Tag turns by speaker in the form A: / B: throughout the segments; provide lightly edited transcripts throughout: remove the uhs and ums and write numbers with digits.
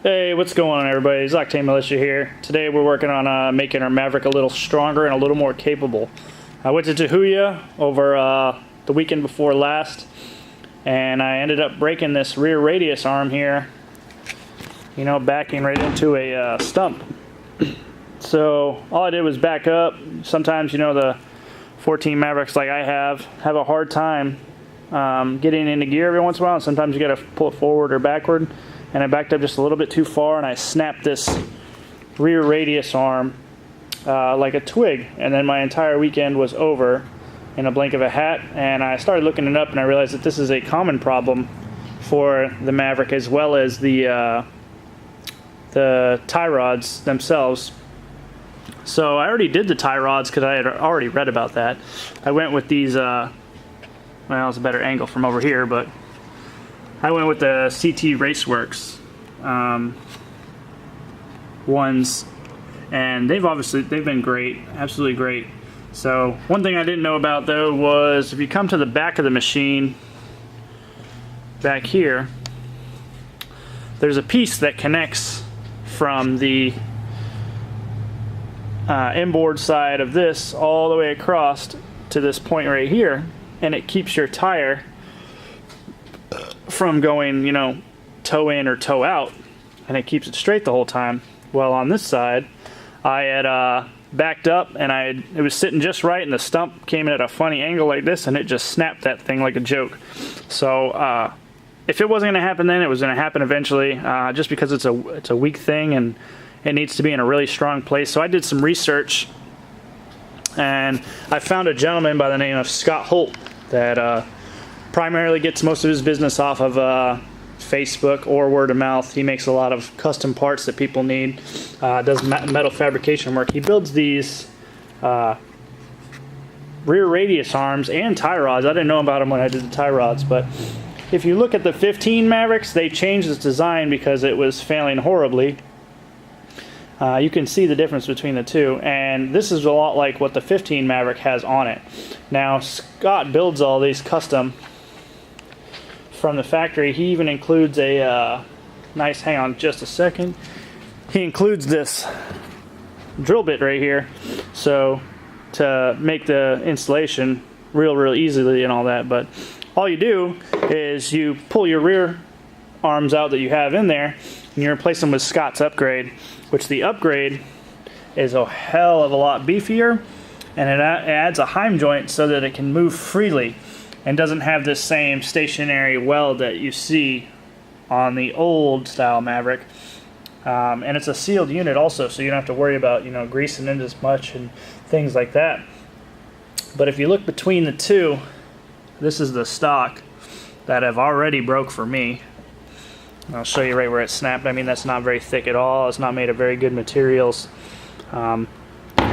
A: Hey, what's going on everybody? It's Octane Militia here. Today we're working on making our Maverick a little stronger and a little more capable. I went to Tahuya over the weekend before last, and I ended up breaking this rear radius arm here, you know, backing right into a stump. So all I did was back up. Sometimes, you know, the 14 Mavericks like I have a hard time getting into gear every once in a while, and sometimes you got to pull it forward or backward. And I backed up just a little bit too far, and I snapped this rear radius arm like a twig, and then my entire weekend was over in a blink of a hat. And I started looking it up, and I realized that this is a common problem for the Maverick as well as the tie rods themselves. So I already did the tie rods because I had already read about that. I went with these, well, it's a better angle from over here, but I went with the CT Raceworks ones, and they've been great, absolutely great. So one thing I didn't know about though was if you come to the back of the machine, back here, there's a piece that connects from the inboard side of this all the way across to this point right here, and it keeps your tire from going, you know, toe in or toe out, and it keeps it straight the whole time. Well, on this side, I had backed up, and it was sitting just right, and the stump came in at a funny angle like this, and it just snapped that thing like a joke. So if it wasn't going to happen then, it was going to happen eventually, just because it's a weak thing and it needs to be in a really strong place. So I did some research, and I found a gentleman by the name of Scott HOLT that primarily gets most of his business off of Facebook or word of mouth. He makes a lot of custom parts that people need, does metal fabrication work. He builds these rear radius arms and tie rods. I didn't know about them when I did the tie rods, but if you look at the 15 Mavericks, they changed its design because it was failing horribly. You can see the difference between the two, and this is a lot like what the 15 Maverick has on it. Now, Scott builds all these custom from the factory. He even includes a nice, hang on just a second, he includes this drill bit right here, so to make the installation real easily and all that. But all you do is you pull your rear arms out that you have in there, and you replace them with Scott's upgrade, which the upgrade is a hell of a lot beefier, and it adds a heim joint so that it can move freely and doesn't have this same stationary weld that you see on the old style Maverick. And it's a sealed unit also, so you don't have to worry about, you know, greasing it as much and things like that. But if you look between the two, this is the stock that I've already broke for me. I'll show you right where it snapped. I mean, that's not very thick at all. It's not made of very good materials. And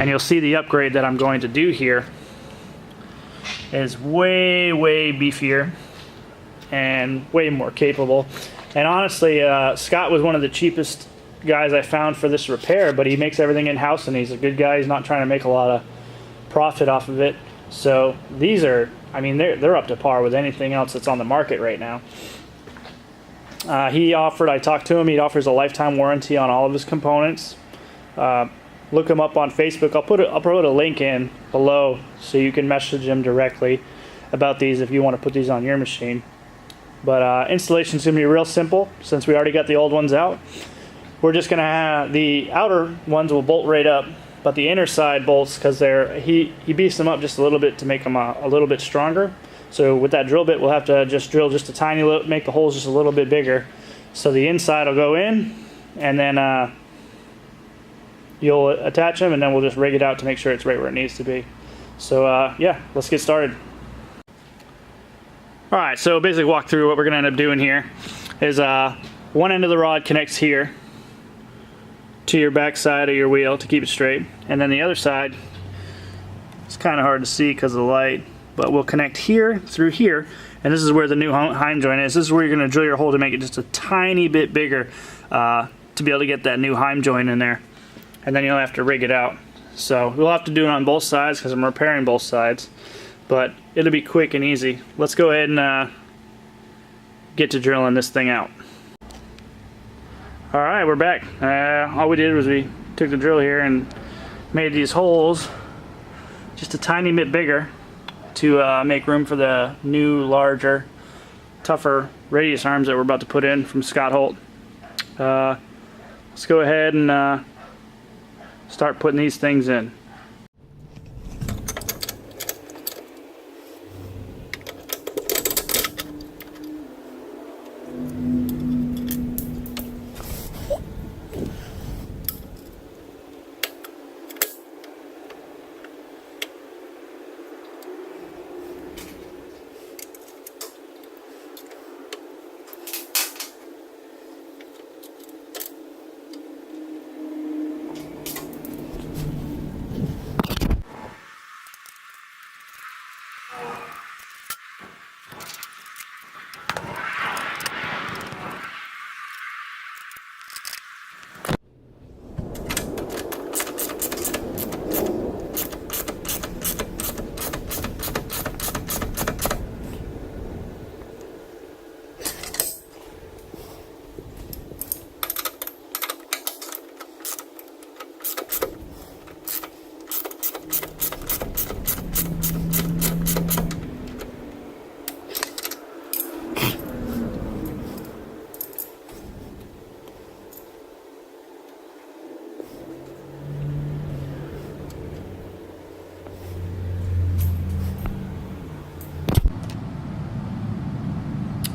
A: you'll see the upgrade that I'm going to do here is way beefier and way more capable. And honestly, Scott was one of the cheapest guys I found for this repair, but he makes everything in-house, and he's a good guy. He's not trying to make a lot of profit off of it. So these are, I mean, they're up to par with anything else that's on the market right now. I talked to him, he offers a lifetime warranty on all of his components. Look him up on Facebook. I'll put a link in below so you can message him directly about these if you want to put these on your machine. But installation's going to be real simple since we already got the old ones out. We're just going to have the outer ones will bolt right up, but the inner side bolts, because he beefs them up just a little bit to make them a little bit stronger. So with that drill bit, we'll have to just drill just a tiny little, make the holes just a little bit bigger. So the inside will go in, and then you'll attach them, and then we'll just rig it out to make sure it's right where it needs to be. So yeah, let's get started. Alright, so basically walk through what we're going to end up doing here is one end of the rod connects here to your back side of your wheel to keep it straight, and then the other side, it's kind of hard to see because of the light, but we'll connect here through here, and this is where the new heim joint is. This is where you're going to drill your hole to make it just a tiny bit bigger to be able to get that new heim joint in there. And then you'll have to rig it out. So we'll have to do it on both sides because I'm repairing both sides, but it'll be quick and easy. Let's go ahead and get to drilling this thing out. All right, we're back. All we did was we took the drill here and made these holes just a tiny bit bigger to make room for the new, larger, tougher radius arms that we're about to put in from Scott HOLT. Let's go ahead and start putting these things in.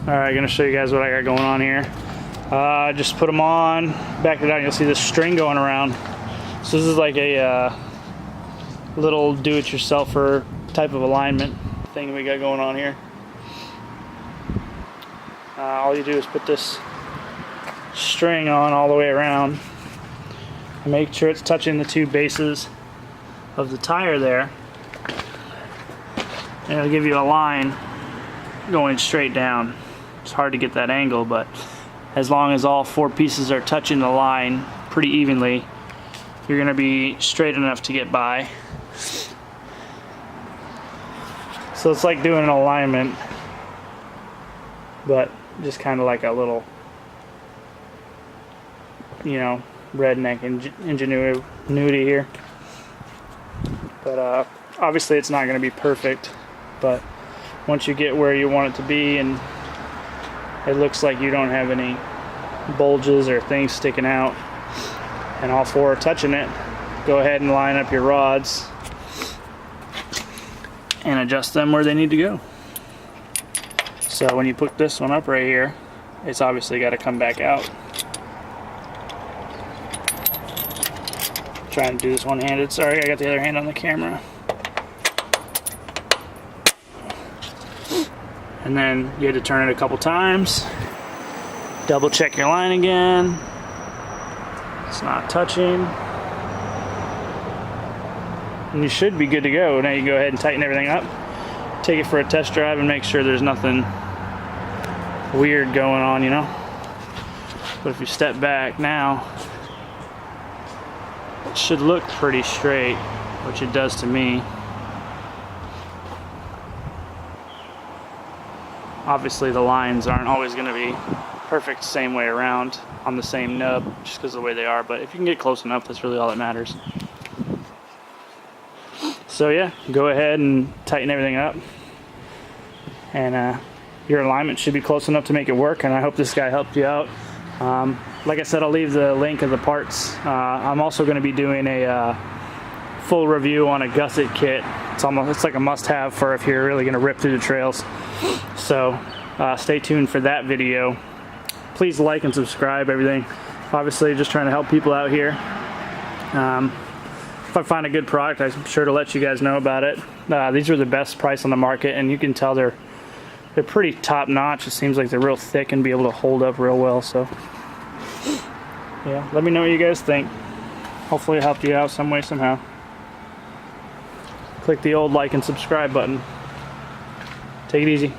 A: Alright, gonna show you guys what I got going on here. Just put them on, back it out, you'll see this string going around. So this is like a little do-it-yourselfer type of alignment thing we got going on here. All you do is put this string on all the way around and make sure it's touching the two bases of the tire there, and it'll give you a line going straight down. It's hard to get that angle, but as long as all four pieces are touching the line pretty evenly, you're going to be straight enough to get by. So it's like doing an alignment, but just kind of like a little, you know, redneck ingenuity here. But obviously it's not going to be perfect, but once you get where you want it to be and it looks like you don't have any bulges or things sticking out and all four are touching it, go ahead and line up your rods and adjust them where they need to go. So when you put this one up right here, it's obviously got to come back out. Trying to do this one-handed. Sorry, I got the other hand on the camera. And then you had to turn it a couple times. Double check your line again. It's not touching. And you should be good to go. Now you go ahead and tighten everything up. Take it for a test drive and make sure there's nothing weird going on, you know. But if you step back now, it should look pretty straight, which it does to me. Obviously the lines aren't always going to be perfect same way around on the same nub just because of the way they are, but if you can get close enough, that's really all that matters. So yeah, go ahead and tighten everything up, and your alignment should be close enough to make it work, and I hope this guy helped you out. Like I said, I'll leave the link of the parts. I'm also going to be doing a full review on a gusset kit. It's like a must-have for if you're really going to rip through the trails. So stay tuned for that video. Please like and subscribe, everything. Obviously just trying to help people out here. If I find a good product, I'm sure to let you guys know about it. These are the best price on the market, and you can tell they're pretty top-notch. It seems like they're real thick and be able to hold up real well. So yeah, let me know what you guys think. Hopefully it helped you out some way, somehow. Click the old like and subscribe button. Take it easy.